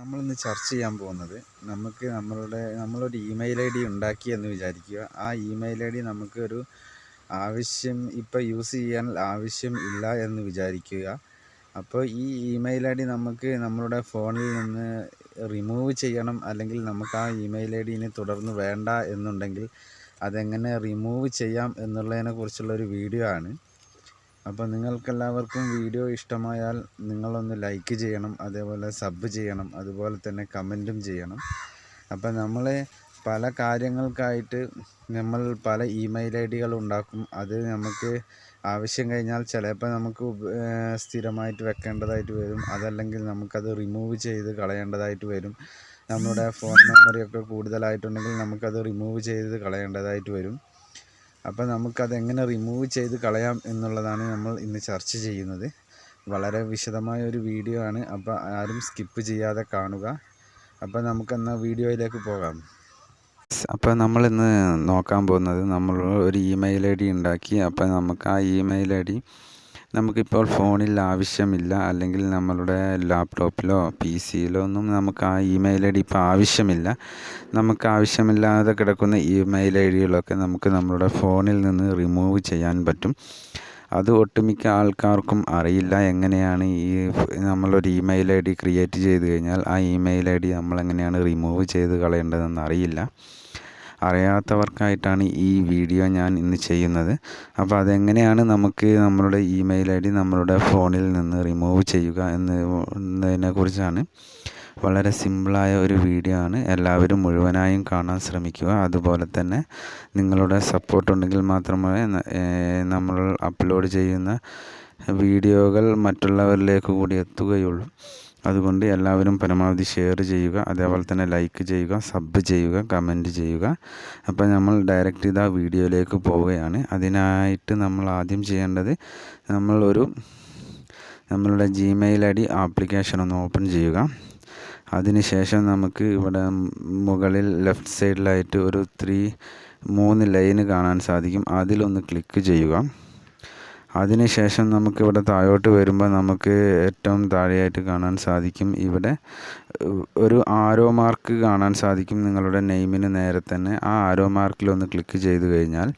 നമ്മളിന്ന് ചർച്ച ചെയ്യാൻ പോകുന്നത് നമ്മളൊരു ഇമെയിൽ ഐ ഡി ഉണ്ടാക്കി എന്ന് വിചാരിക്കുക. ആ ഇമെയിൽ ഐ ഡി നമുക്കൊരു ആവശ്യം ഇപ്പോൾ യൂസ് ചെയ്യാൻ ആവശ്യം ഇല്ല എന്ന് വിചാരിക്കുക. അപ്പോൾ ഈ ഇമെയിൽ ഐ ഡി നമുക്ക് നമ്മളുടെ ഫോണിൽ നിന്ന് റിമൂവ് ചെയ്യണം, അല്ലെങ്കിൽ നമുക്ക് ആ ഇമെയിൽ ഐ ഡി ഇനി തുടർന്ന് വേണ്ട എന്നുണ്ടെങ്കിൽ അതെങ്ങനെ റിമൂവ് ചെയ്യാം എന്നുള്ളതിനെ കുറിച്ചുള്ളൊരു വീഡിയോ ആണ്. അപ്പോൾ നിങ്ങൾക്കെല്ലാവർക്കും വീഡിയോ ഇഷ്ടമായാൽ നിങ്ങളൊന്ന് ലൈക്ക് ചെയ്യണം, അതേപോലെ സബ് ചെയ്യണം, അതുപോലെ തന്നെ കമൻറ്റും ചെയ്യണം. അപ്പോൾ നമ്മൾ പല കാര്യങ്ങൾക്കായിട്ട് നമ്മൾ പല ഇമെയിൽ ഐ ഡികൾ ഉണ്ടാക്കും. അത് നമുക്ക് ആവശ്യം കഴിഞ്ഞാൽ ചിലപ്പോൾ നമുക്ക് സ്ഥിരമായിട്ട് വെക്കേണ്ടതായിട്ട് വരും, അതല്ലെങ്കിൽ നമുക്കത് റിമൂവ് ചെയ്ത് കളയേണ്ടതായിട്ട് വരും. നമ്മുടെ ഫോൺ മെമ്മറിയൊക്കെ കൂടുതലായിട്ടുണ്ടെങ്കിൽ നമുക്കത് റിമൂവ് ചെയ്ത് കളയേണ്ടതായിട്ട് വരും. അപ്പോൾ നമുക്കതെങ്ങനെ റിമൂവ് ചെയ്ത് കളയാം എന്നുള്ളതാണ് നമ്മൾ ഇന്ന് ചർച്ച ചെയ്യുന്നത്. വളരെ വിശദമായ ഒരു വീഡിയോ ആണ്, അപ്പോൾ ആരും സ്കിപ്പ് ചെയ്യാതെ കാണുക. അപ്പോൾ നമുക്കെന്നാൽ വീഡിയോയിലേക്ക് പോകാം. അപ്പോൾ നമ്മളിന്ന് നോക്കാൻ പോകുന്നത്, നമ്മൾ ഒരു ഇമെയിൽ ഐ ഡി ഉണ്ടാക്കി. അപ്പോൾ നമുക്ക് ആ ഇമെയിൽ ഐ ഡി നമുക്കിപ്പോൾ ഫോണിൽ ആവശ്യമില്ല, അല്ലെങ്കിൽ നമ്മളുടെ ലാപ്ടോപ്പിലോ പി സിയിലോ ഒന്നും നമുക്ക് ആ ഇമെയിൽ ഐ ഡി ഇപ്പോൾ ആവശ്യമില്ല. നമുക്ക് ആവശ്യമില്ലാതെ കിടക്കുന്ന ഇമെയിൽ ഐ ഡികളൊക്കെ നമുക്ക് നമ്മളുടെ ഫോണിൽ നിന്ന് റിമൂവ് ചെയ്യാൻ പറ്റും. അത് ഒട്ടുമിക്ക ആൾക്കാർക്കും അറിയില്ല, എങ്ങനെയാണ് നമ്മളൊരു ഇമെയിൽ ഐ ഡി ക്രിയേറ്റ് ചെയ്ത് കഴിഞ്ഞാൽ ആ ഇമെയിൽ ഐ ഡി നമ്മളെങ്ങനെയാണ് റിമൂവ് ചെയ്ത് കളയേണ്ടതെന്ന് അറിയില്ല. അറിയാത്തവർക്കായിട്ടാണ് ഈ വീഡിയോ ഞാൻ ഇന്ന് ചെയ്യുന്നത്. അപ്പോൾ അതെങ്ങനെയാണ് നമുക്ക് നമ്മളുടെ ഇമെയിൽ ഐ ഡി നമ്മളുടെ ഫോണിൽ നിന്ന് റിമൂവ് ചെയ്യുക എന്നതിനെക്കുറിച്ചാണ്. വളരെ സിമ്പിളായ ഒരു വീഡിയോ ആണ്, എല്ലാവരും മുഴുവനായും കാണാൻ ശ്രമിക്കുക. അതുപോലെ തന്നെ നിങ്ങളുടെ സപ്പോർട്ട് ഉണ്ടെങ്കിൽ മാത്രമേ നമ്മൾ അപ്ലോഡ് ചെയ്യുന്ന വീഡിയോകൾ മറ്റുള്ളവരിലേക്ക് കൂടി എത്തുകയുള്ളൂ. അതുകൊണ്ട് എല്ലാവരും പരമാവധി ഷെയർ ചെയ്യുക, അതേപോലെ തന്നെ ലൈക്ക് ചെയ്യുക, സബ് ചെയ്യുക, കമൻറ്റ് ചെയ്യുക. അപ്പോൾ നമ്മൾ ഡയറക്റ്റ് ഇതാ വീഡിയോയിലേക്ക് പോവുകയാണ്. അതിനായിട്ട് നമ്മൾ ആദ്യം ചെയ്യേണ്ടത്, നമ്മളുടെ ജിമെയിൽ ഐ ഡി ആപ്ലിക്കേഷൻ ഒന്ന് ഓപ്പൺ ചെയ്യുക. അതിനുശേഷം നമുക്ക് ഇവിടെ മുകളിൽ ലെഫ്റ്റ് സൈഡിലായിട്ട് ഒരു 3 ലൈന് കാണാൻ സാധിക്കും. അതിലൊന്ന് ക്ലിക്ക് ചെയ്യുക. അതിനുശേഷം നമുക്കിവിടെ താഴോട്ട് വരുമ്പോൾ നമുക്ക് ഏറ്റവും താഴെയായിട്ട് കാണാൻ സാധിക്കും, ഇവിടെ ഒരു ആരോ മാർക്ക് കാണാൻ സാധിക്കും നിങ്ങളുടെ നെയിമിന് നേരെ തന്നെ. ആ ആരോ മാർക്കിലൊന്ന് ക്ലിക്ക് ചെയ്ത് കഴിഞ്ഞാൽ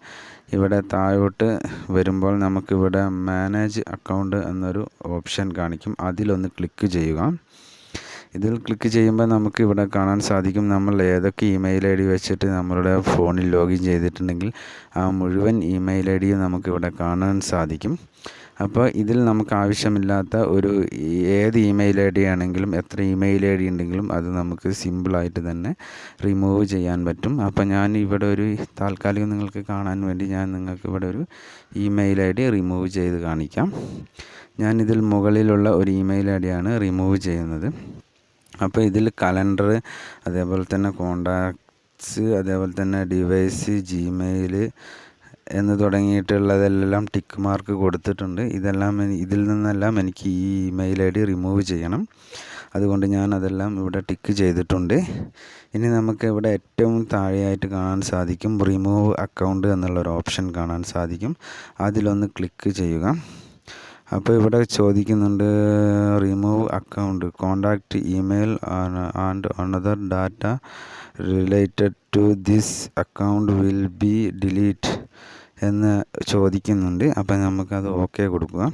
ഇവിടെ താഴോട്ട് വരുമ്പോൾ നമുക്കിവിടെ മാനേജ് അക്കൗണ്ട് എന്നൊരു ഓപ്ഷൻ കാണിക്കും. അതിലൊന്ന് ക്ലിക്ക് ചെയ്യുക. ഇതിൽ ക്ലിക്ക് ചെയ്യുമ്പോൾ നമുക്ക് ഇവിടെ കാണാൻ സാധിക്കും നമ്മൾ ഏതൊക്കെ ഇമെയിൽ ഐ ഡി വെച്ചിട്ട് നമ്മളുടെ ഫോണിൽ ലോഗിൻ ചെയ്തിട്ടുണ്ടെങ്കിൽ ആ മുഴുവൻ ഇമെയിൽ ഐ ഡിയും നമുക്കിവിടെ കാണാൻ സാധിക്കും. അപ്പോൾ ഇതിൽ നമുക്ക് ആവശ്യമില്ലാത്ത ഏത് ഇമെയിൽ ഐ ഡി ആണെങ്കിലും, എത്ര ഇമെയിൽ ഐ ഡി ഉണ്ടെങ്കിലും അത് നമുക്ക് സിമ്പിളായിട്ട് തന്നെ റിമൂവ് ചെയ്യാൻ പറ്റും. അപ്പോൾ ഞാൻ ഇവിടെ ഒരു താൽക്കാലികം നിങ്ങൾക്ക് കാണാൻ വേണ്ടി ഞാൻ നിങ്ങൾക്ക് ഇവിടെ ഒരു ഇമെയിൽ ഐ ഡി റിമൂവ് ചെയ്ത് കാണിക്കാം. ഞാനിതിൽ മുകളിലുള്ള ഒരു ഇമെയിൽ ഐ ഡിയാണ് റിമൂവ് ചെയ്യുന്നത്. അപ്പോൾ ഇതിൽ കലണ്ടർ, അതേപോലെ തന്നെ കോണ്ടാക്ട്സ്, അതേപോലെ തന്നെ ഡിവൈസ്, ജിമെയിൽ എന്ന് തുടങ്ങിയിട്ടുള്ളതെല്ലാം ടിക്ക് മാർക്ക് കൊടുത്തിട്ടുണ്ട്. ഇതിൽ നിന്നെല്ലാം എനിക്ക് ഈ ഇമെയിൽ ഐ ഡി റിമൂവ് ചെയ്യണം. അതുകൊണ്ട് ഞാൻ അതെല്ലാം ഇവിടെ ടിക്ക് ചെയ്തിട്ടുണ്ട്. ഇനി നമുക്ക് ഇവിടെ ഏറ്റവും താഴെയായിട്ട് കാണാൻ സാധിക്കും റിമൂവ് അക്കൗണ്ട് എന്നുള്ളൊരു ഓപ്ഷൻ കാണാൻ സാധിക്കും. അതിലൊന്ന് ക്ലിക്ക് ചെയ്യുക. അപ്പോൾ ഇവിടെ ചോദിക്കുന്നുണ്ട്, remove account, contact, email and another data related to this account will be delete എന്ന് ചോദിക്കുന്നുണ്ട്. അപ്പോൾ നമുക്കത് ഓക്കെ കൊടുക്കുക.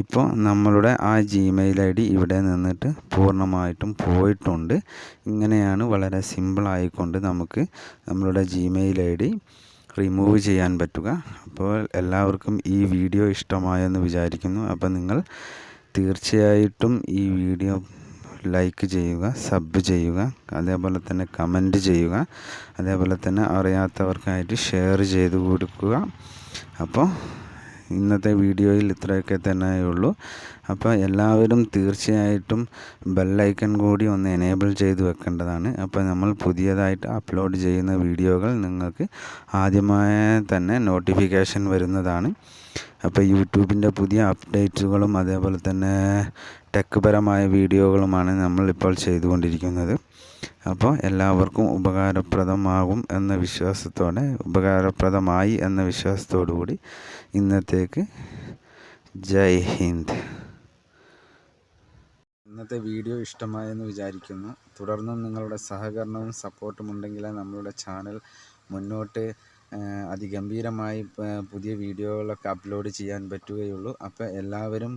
ഇപ്പോൾ നമ്മളുടെ ആ ജിമെയിൽ ഐ ഡി ഇവിടെ നിന്നിട്ട് പൂർണ്ണമായിട്ടും പോയിട്ടുണ്ട്. ഇങ്ങനെയാണ് വളരെ സിമ്പിളായിക്കൊണ്ട് നമുക്ക് നമ്മളുടെ ജിമെയിൽ ഐ ഡി റിമൂവ് ചെയ്യാൻ പറ്റുക. അപ്പോൾ എല്ലാവർക്കും ഈ വീഡിയോ ഇഷ്ടമായെന്ന് വിചാരിക്കുന്നു. അപ്പോൾ നിങ്ങൾ തീർച്ചയായിട്ടും ഈ വീഡിയോ ലൈക്ക് ചെയ്യുക, സബ് ചെയ്യുക, അതേപോലെ തന്നെ കമൻറ്റ് ചെയ്യുക, അതേപോലെ തന്നെ അറിയാത്തവർക്കായിട്ട് ഷെയർ ചെയ്ത് കൊടുക്കുക. അപ്പോൾ ഇന്നത്തെ വീഡിയോയിൽ ഇത്രയൊക്കെ തന്നെയുള്ളൂ. അപ്പോൾ എല്ലാവരും തീർച്ചയായിട്ടും ബെല്ലൈക്കൺ കൂടി ഒന്ന് എനേബിൾ ചെയ്ത് വെക്കേണ്ടതാണ്. അപ്പോൾ നമ്മൾ പുതിയതായിട്ട് അപ്ലോഡ് ചെയ്യുന്ന വീഡിയോകൾ നിങ്ങൾക്ക് ആദ്യമായി തന്നെ നോട്ടിഫിക്കേഷൻ വരുന്നതാണ്. അപ്പോൾ യൂട്യൂബിൻ്റെ പുതിയ അപ്ഡേറ്റുകളും അതേപോലെ തന്നെ ടെക് പരമായ വീഡിയോകളുമാണ് നമ്മളിപ്പോൾ ചെയ്തുകൊണ്ടിരിക്കുന്നത്. അപ്പോൾ എല്ലാവർക്കും ഉപകാരപ്രദമായി എന്ന വിശ്വാസത്തോടു കൂടി ഇന്നത്തേക്ക് ജയ് ഹിന്ദ്. ഇന്നത്തെ വീഡിയോ ഇഷ്ടമായെന്ന് വിചാരിക്കുന്നു. തുടർന്നും നിങ്ങളുടെ സഹകരണവും സപ്പോർട്ടും ഉണ്ടെങ്കിലേ നമ്മളുടെ ചാനൽ മുന്നോട്ട് അതിഗംഭീരമായി പുതിയ വീഡിയോകളൊക്കെ അപ്ലോഡ് ചെയ്യാൻ പറ്റുകയുള്ളൂ. അപ്പോൾ എല്ലാവരും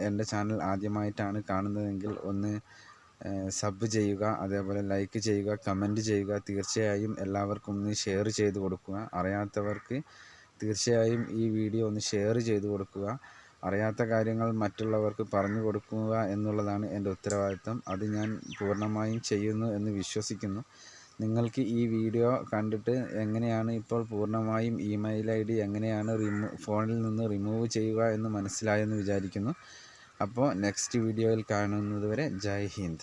എൻ്റെ ചാനൽ ആദ്യമായിട്ടാണ് കാണുന്നതെങ്കിൽ ഒന്ന് സബ് ചെയ്യുക, അതേപോലെ ലൈക്ക് ചെയ്യുക, കമൻറ്റ് ചെയ്യുക. തീർച്ചയായും എല്ലാവർക്കും ഒന്ന് ഷെയർ ചെയ്ത് കൊടുക്കുക. അറിയാത്തവർക്ക് തീർച്ചയായും ഈ വീഡിയോ ഒന്ന് ഷെയർ ചെയ്ത് കൊടുക്കുക. അറിയാത്ത കാര്യങ്ങൾ മറ്റുള്ളവർക്ക് പറഞ്ഞു കൊടുക്കുക എന്നുള്ളതാണ് എൻ്റെ ഉത്തരവാദിത്തം. അത് ഞാൻ പൂർണ്ണമായും ചെയ്യുന്നു എന്ന് വിശ്വസിക്കുന്നു. നിങ്ങൾക്ക് ഈ വീഡിയോ കണ്ടിട്ട് എങ്ങനെയാണ് ഇപ്പോൾ പൂർണ്ണമായും ഇമെയിൽ ID എങ്ങനെയാണ് ഫോണിൽ നിന്ന് റിമൂവ് ചെയ്യുക എന്ന് മനസ്സിലായെന്ന് വിചാരിക്കുന്നു. അപ്പോൾ നെക്സ്റ്റ് വീഡിയോയിൽ കാണുന്നത് വരെ ജയ് ഹിന്ദ്.